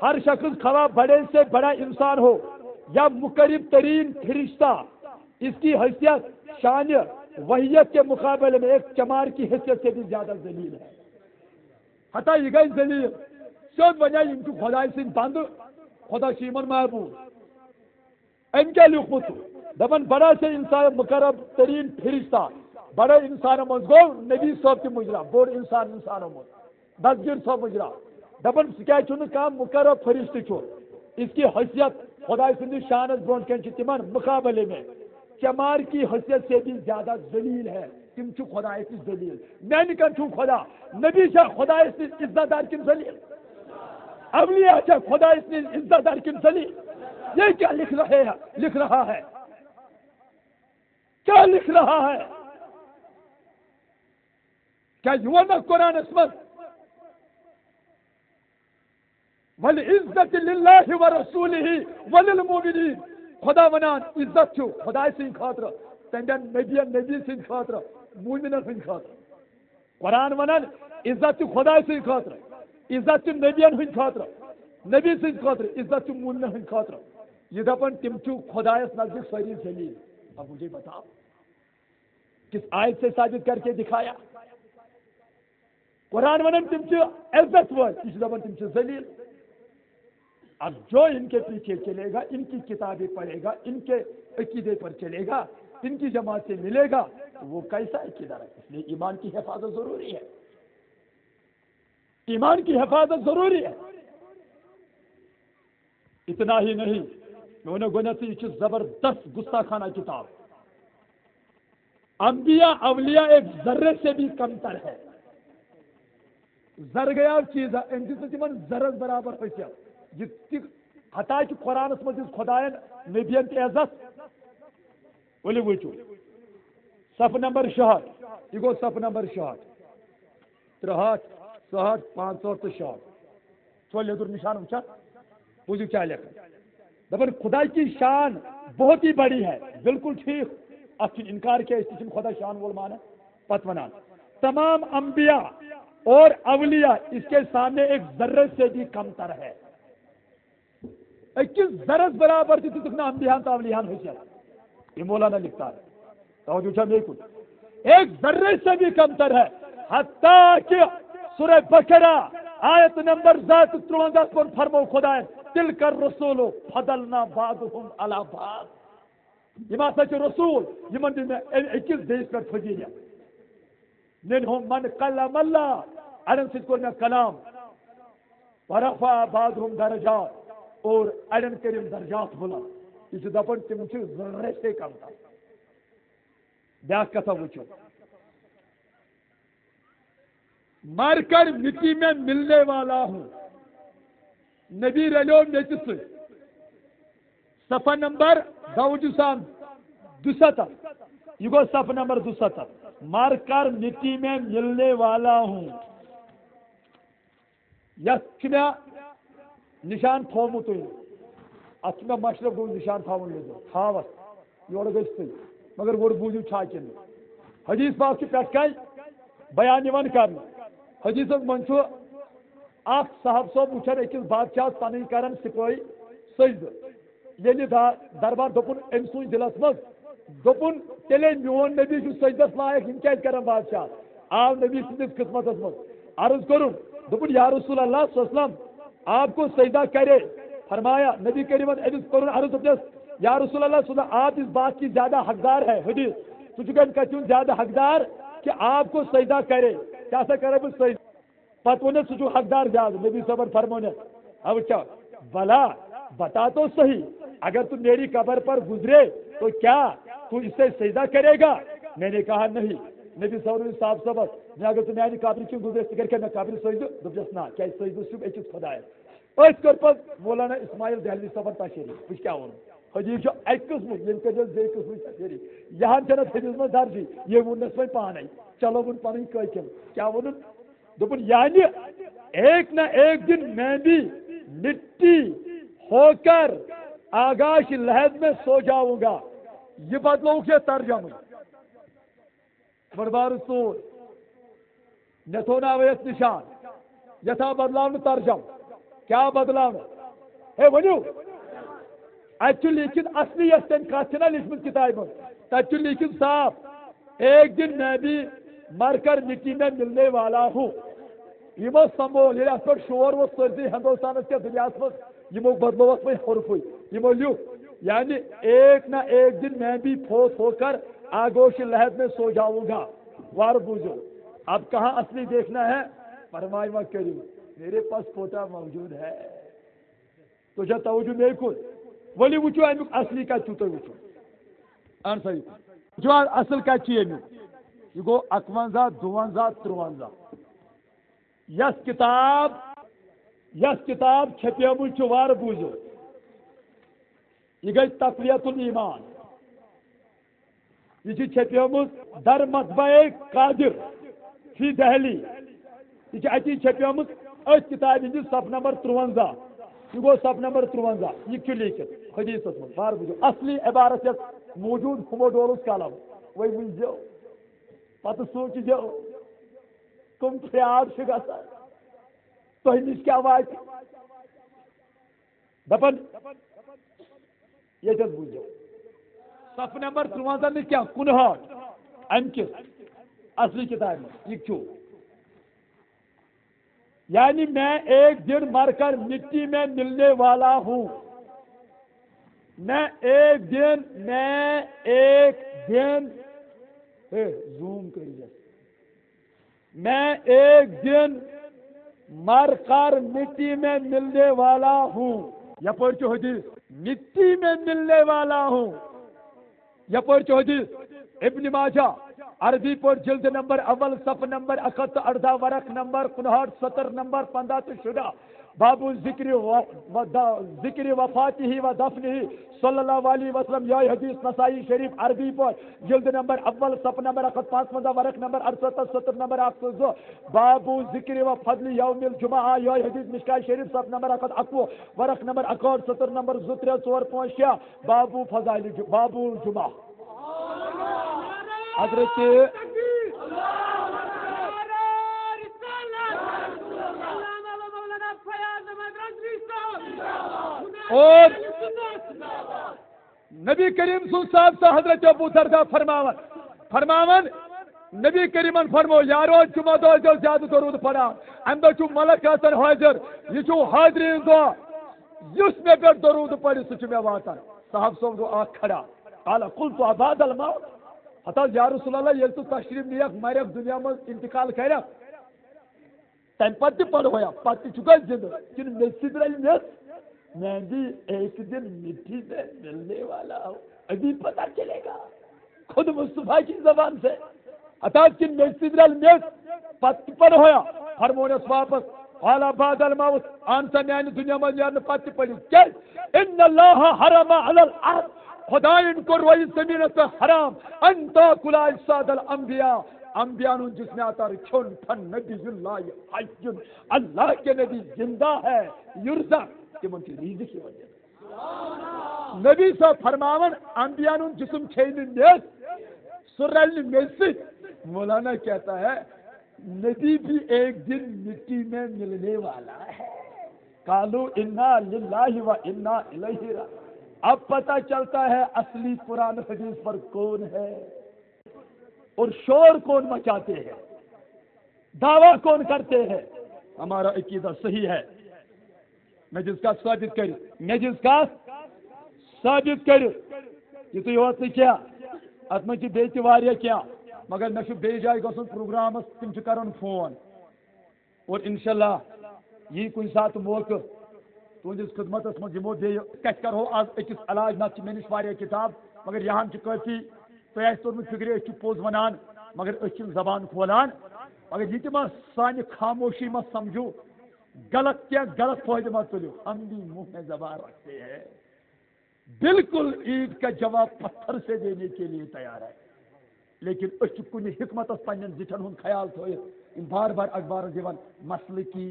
ہر شخص خواہ بڑے سے بڑا انسان ہو یا مقرب ترین فرشتہ اس کی حیثیت شان وحیت کے مقابلے میں ایک چمار کی حیثیت سے بھی زیادہ ذلیل ہے حتیٰ یہ گئی ذلیل سیود بنیا ان کی خدای سن بند خدا شیمن محبوب ان کے لکھمت دبن بڑا سے انسان مقرب ترین فرشتہ بڑے انسان مزگو نبی صاحب کی مجرا بوڑ انسان انسانوں مز دسگیر صاحب مجرا دبن کیا چھ کام مقرب فرشتہ چھو اس کی حیثیت خدا سندی شانس برونٹ کن تمن مقابلے میں چمار کی حیثیت سے بھی زیادہ ذلیل ہے تم چھ خدا کی ذلیل میں کن چھو خدا نبی سے خدا اس عزت دار کن ذلیل اولیاء سے خدا اس عزت دار کن ذلیل یہ کیا لکھ رہا ہے کیا لکھ رہا ہے کیا یہ قرآن اسمت والعزت للہ ورسولہ وللمؤمنین خدا ونان عزت چھو خدا سن خاطر تندین نبی سن خاطر مومنن سن خاطر قرآن ونان عزت خدا سن خاطر عزت نبیین ہن خاطر نبی سن خاطر عزت مومنن ہن خاطر یہ دپن تم چھو خدایس نزدیک ساری ذلیل اب مجھے بتاؤ کس آیت سے ثابت کر کے دکھایا قرآن ونان تم چھو عزت ول اس دپن تم چھو ذلیل اب جو ان کے پیچھے چلے گا ان کی کتابیں پڑھے گا ان کے عقیدے پر چلے گا ان کی جماعت سے ملے گا وہ کیسا عقیدہ ہے اس لیے ایمان کی حفاظت ضروری ہے ایمان کی حفاظت ضروری ہے اتنا ہی نہیں انہوں گنتی یہ زبردست گستاخانہ کتاب انبیاء اولیاء ایک ذرے سے بھی کمتر ہے زر گیا چیز ہے زرس برابر حیثیت حتیٰ کہ قرآن مز خدائن نبین کی عزت ولو وچو صف نمبر 66 یہ گو صف نمبر 66 63 67 500 تو 66 چھو لیدر نشان وچا بوجھو کیا لکھا دبن خدا کی شان بہت ہی بڑی ہے بالکل ٹھیک اب انکار کیا اس کی خدا شان بول مانا پت ونان تمام انبیاء اور اولیاء اس کے سامنے ایک ذرے سے بھی کمتر ہے اکیس ذرس برابر تھی تکنا انبیاء تو اولیاء حیثیت یہ مولانا لکھتا ہے توجہ چاہ بالکل ایک ذرے سے بھی کمتر ہے حتیٰ کہ سورہ بقرہ آیت نمبر 53 پر فرمو خدا تلک الرسول فضلنا بعضهم علی بعض یہ بات ہے رسول یہ من دن اکیس دیش پر فضیلیا منهم من کلم اللہ ارن سے کرنا کلام ورفع بعضهم درجات اور اڑن کریم درجات بلند یہ دپن تم ذرے سے کم تھا بیاکھ کتھا وچو مر کر مٹی میں ملنے والا ہوں نبی رلیو میچس صفحہ نمبر 272 یہ گو صفحہ نمبر 272 مر کر مٹی میں ملنے والا ہوں یس میں نشان تھومت ات میں مشرق گو نشان تھاون تھاوس یور گھس تھی مگر وڑ بوزو چھاکن حدیث پاک کی پٹ کن بیان یوان کرنا حدیث من اخ صاحب صوب وچھان اکس بادشاہ پن کران سپاہی سجدہ یل دربار دپن ام سوز دلس مز دپن تیلے میون نبی سجدس لائق ہم کیا کران بادشاہ آو نبی سندس خدمت مز عرض کرن دپن یا رسول اللہ صلی اللہ علیہ وسلم آپ کو سجدہ کرے فرمایا نبی کریم امس کرن عرض دپنس یا رسول اللہ صلی اللہ آپ اس بات کی زیادہ حقدار ہے حدیث تجھے کتوں زیادہ حقدار کہ آپ کو سجدہ کرے کیا سا کرے بس سجدہ پتہ ون سو حقدار زیادہ نبی صبر فرمونے اب کیا بلا بتا تو صحیح اگر تم میری قبر پر گزرے تو کیا تو اس سے سجدہ کرے گا میں نے کہا نہیں نبی صاحب صبر میں اگر تم میری قبر کیوں گزرے ثکر کیا میں قبر سجدہ دپس نا کیا سجدہ صرف اکس خدایس اس کر پت مولانا اسماعیل دہلوی صبر تشریح وچ کیا ون حدیث اک قسم یم کر بے قسم تشریح یہاں چنت حدیث میں درجی یہ ونس وی پانے چلو ون پن قتل کیا ون دپن یعنی ایک نہ ایک دن میں بھی مٹی ہو کر آغاش لحد میں سو جاؤں گا یہ بدلو کے ترجمہ بڑبار سور نتونا ویس نشان یتھا بدلاؤ ترجم کیا بدلاؤ ہے ونیو اتھ لیکن اصلی یس تم کت لکھمت کتاب تک لیکن صاف ایک دن میں بھی مر کر مٹی میں ملنے والا ہوں یہ سمبول یہ ات پہ شور وہ سرسی ہندوستان کے دنیا مجھ بدلو پہ حرف یہ لکھ یعنی ایک نہ ایک دن میں بھی فوت ہو کر آگوش لحد میں سو جاؤں گا وار بوجھو اب کہاں اصلی دیکھنا ہے فرمائے مت کریم میرے پاس فوٹا موجود ہے تو جا توجہ میرے کو ولی وچو امیک اصلی کت تو وچو ان صحیح جو اصل کت امیک یہ گو 51 52 53 یس کتاب چھپیمت وار بوزو یہ گئی تقویت الایمان یہ چھپیمت در مطبع قادر فی دہلی یہ اتی چھپیمت اس کتاب ہندس صف نمبر 53 یہ گو صف نمبر 53 یہ کیوں لیکن حدیث وار بوزو اصلی عبارت موجود ہمو ڈولس قلم وہی بوزو پتہ سوچ جو کم خیال گا تہ نش کیا وات دپن یہ بوزو صف نمبر 53 میں کیا 59 ام کس اصلی کتاب میں یہ کیوں یعنی میں ایک دن مر کر مٹی میں ملنے والا ہوں میں ایک دن زوم کریے میں ایک دن مر کر مٹی میں ملنے والا ہوں یپر حدیث مٹی میں ملنے والا ہوں یپر حدیث ابن ماجہ عربی پر جلد نمبر اول صف نمبر 118 ورق نمبر 59 70 نمبر 15 تو شدہ بابو ذکر وفاتہ و دفنہ صلی اللہ علیہ وسلم یہ حدیث نسائی شریف عربی پر جلد نمبر اول صف نمبر 155 ورق نمبر 68 70 نمبر 102 بابو ذکر و فضل یوم الجمعہ یہ حدیث مشکاہ شریف صف نمبر 1 ورق نمبر 61 70 نمبر 3 4 5 6 بابو فضائل بابو الجمعہ حضرت اور نبی کریم صلی اللہ علیہ وسلم حضرت ابو درداء فرماون نبی کریم فرمو یارو جمعہ دو جو زیادہ درود پڑھا اندر چھو ملک آسان حاضر یہ چھو حاضرین دو یس میں پر درود پڑھی سچ میں واتن صاحب صاحب دو آنکھ کھڑا قال قلت عباد الموت حتی یا رسول اللہ یہ تو تشریف لیک مرک دنیا میں انتقال کرک تم پتہ پڑھ ہویا پتہ چکا زندہ کن مسجد رہی میں بھی ایک دن مٹی سے ملنے والا ہوں ابھی پتہ چلے گا خود مصطفیٰ کی زبان سے حتی کن مسجد رہی پتہ پڑھ ہویا فرمونس واپس قال بعد الموت آنسا میانی دنیا میں یارن پتہ پڑھی کیا ان اللہ حرم علی الارض خدا ان کو روئی زمین سے حرام ان تاکل اجساد الانبیاء انبیاء جس نے آتا رکھن پھن نبی اللہ حی اللہ کے نبی زندہ ہے یرزا کہ من کی ریزی کی وجہ نبی صاحب فرماون انبیاء جسم چھین نیس سرل میسی مولانا کہتا ہے نبی بھی ایک دن مٹی میں ملنے والا ہے قالوا انا للہ و انا الیہ راجعون اب پتہ چلتا ہے اصلی قرآن حدیث پر کون ہے اور شور کون مچاتے ہیں دعویٰ کون کرتے ہیں ہمارا عقیدہ صحیح ہے میں جس کا ثابت کروں یہ تو یوت کیا ات من بیت واریاہ کیا مگر مے بیٚیہِ جایہِ گژھُن پروگرامس تم کرن فون اور انشاءاللہ یہ کُنہِ ساتہٕ موقع تہنٛدِس خدمتس منٛز یِمو بیٚیہِ کتہِ کرہو آز أکِس علاج نتہٕ چھِ مےٚ نِش واریاہ کِتاب مگر یہان چھِ کٲفی تۄہہِ آسہِ توٚرمُت فِکرِ أسۍ چھِ پوٚز ونان مگر أسۍ چھِ زبان کھولان مگر یہ تہِ ما سانہِ خاموشی ما سمجھو غلط فائدہ مت تُلِو ہم بھی منہ میں زبان رکھتے ہیں بالکل عید کا جواب پتھر سے دینے کے لیے تیار ہے لیکن اس کن حکمت پنن زٹھن ہند خیال تھوت بار بار اخبار دِوان مسلہٕ کی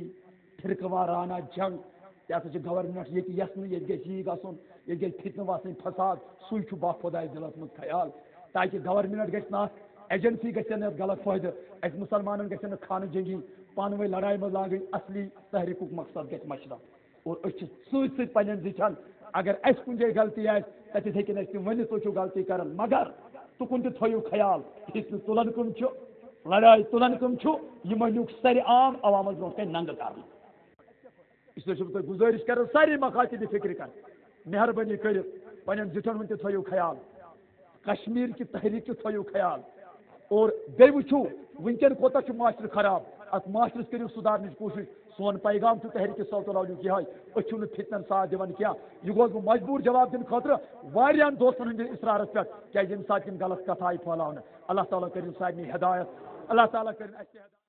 فرقہ وارانہ جنگ یہ ہسا گورنمنٹ یہ یسن یہ گژھِ گژھُن یہ گژھِ فتنہ وسن فساد سُے با خدائے دلس مز خیال تاکہ گورنمنٹ گژھِ نہٕ ایجنسی گژھن نہٕ غلط فائدہ اس مسلمانن گژھن نہٕ خانہ جنگی پانہٕ ؤنۍ لڑائی مز لاگٕنۍ اصلی تحریکُک مقصد گژھِ مشرف اور أسۍ چھِ سۭتۍ سۭتۍ پننٮ۪ن زِٹھٮ۪ن اگر اَسہِ کُنہِ جایہِ غلطی آسہِ تتٮ۪تھ ہیٚکن اَسہِ تِم ؤنِتھ تُہۍ چھِو غلطی کران مگر تُکُن تہِ تھٲیِو خیال فتنہٕ تُلن کٕم چھُ لڑائی تُلن کٕم چھُ یہِ مٔنِوُکھ سرِ عام عوامس برونٛٹھ کَنہِ ننٛگہٕ کرنہٕ اس لیے چھُس بہٕ تۄہہِ گُزٲرِش کران ساری مخاطب فکر کرٕنۍ مہربٲنی کٔرِتھ پننٮ۪ن زِٹھٮ۪ن ہُنٛد تہِ تھٲیِو خیال کشمیر کی تحریک تہِ تھٲیِو خیال اور بیٚیہِ وٕچھِو وٕنکٮ۪ن کوتاہ چھُ معاشرٕ خراب اتھ معاشرس کٔرِو سُدھارنٕچ کوٗشش سون پیغام چھُ تحریک صوت العلیٰ یِہوٚے أسۍ چھِو نہٕ فتنن ساتھ دِوان کینٛہہ یہِ گوس بہٕ مجبوٗر جواب دِنہٕ خٲطرٕ واریاہن دوستن ہٕنٛدِس اصرارس پٮ۪ٹھ کیٛازِ ییٚمہِ ساتہٕ یِم غلط کتھ آیہِ پھٲلاونہٕ اللہ تعالیٰ کٔرِن سارنٕے ہدایت اللہ تعالیٰ کٔرِن اَسہِ